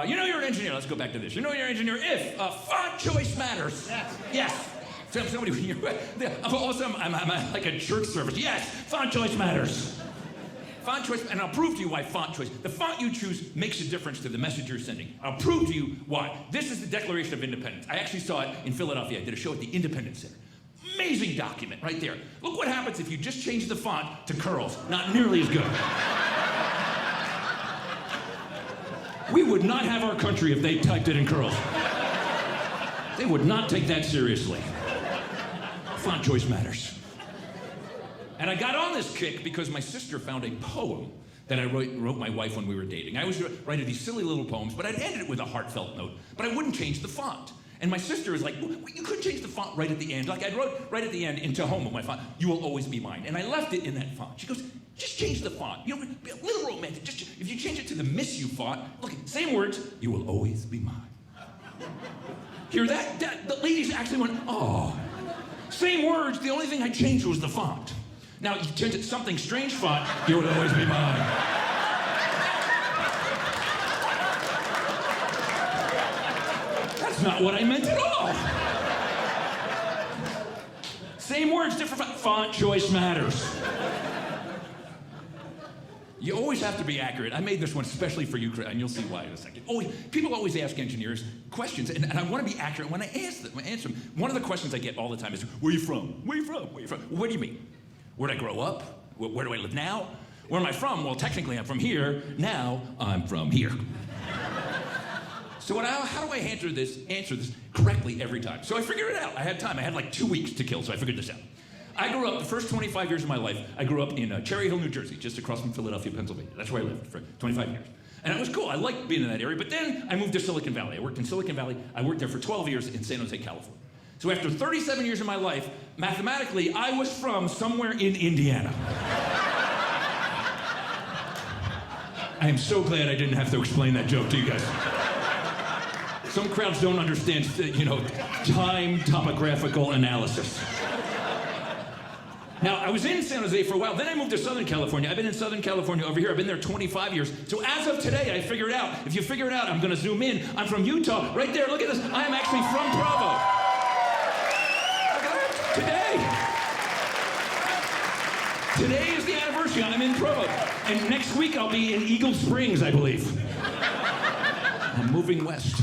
You know you're an engineer. Let's go back to this. You know you're an engineer if font choice matters. Yes. Somebody, all of a sudden, I'm like a church service. Yes, font choice matters. Font choice, and I'll prove to you why font choice. The font you choose makes a difference to the message you're sending. I'll prove to you why. This is the Declaration of Independence. I actually saw it in Philadelphia. I did a show at the Independence Center. Amazing document right there. Look what happens if you just change the font to curls. Not nearly as good. We would not have our country if they typed it in curls. They would not take that seriously. Font choice matters. And I got on this kick because my sister found a poem that I wrote my wife when we were dating. I always write these silly little poems, but I'd end it with a heartfelt note, but I wouldn't change the font. And my sister was like, well, you couldn't change the font right at the end. Like I wrote right at the end into home with my font, "You will always be mine." And I left it in that font. She goes, just change the font. You know, be a little romantic. Just if you change it to the "Miss You" font, look, same words, "You will always be mine." Hear that? The ladies actually went, oh. Same words, the only thing I changed was the font. Now, you change it to something strange font, "You will always be mine." That's not what I meant at all. Same words, different font. Font choice matters. You always have to be accurate. I made this one especially for you, and you'll see why in a second. People always ask engineers questions, and I want to be accurate when I answer them. One of the questions I get all the time is, "Where are you from? Where are you from? Where are you from?" What do you mean? Where'd I grow up? Where do I live now? Where am I from? Well, technically I'm from here. Now I'm from here. So how do I answer this correctly every time? So I figured it out. I had time. I had like 2 weeks to kill, so I figured this out. I grew up, the first 25 years of my life, I grew up in Cherry Hill, New Jersey, just across from Philadelphia, Pennsylvania. That's where I lived for 25 years. And it was cool. I liked being in that area. But then I moved to Silicon Valley. I worked in Silicon Valley. I worked there for 12 years in San Jose, California. So after 37 years of my life, mathematically, I was from somewhere in Indiana. I am so glad I didn't have to explain that joke to you guys. Some crowds don't understand, time topographical analysis. Now, I was in San Jose for a while, then I moved to Southern California. I've been in Southern California over here. I've been there 25 years. So as of today, I figured out, if you figure it out, I'm gonna zoom in. I'm from Utah, right there, look at this. I am actually from Provo. Look at that, today is the anniversary, I'm in Provo. And next week, I'll be in Eagle Springs, I believe. I'm moving west.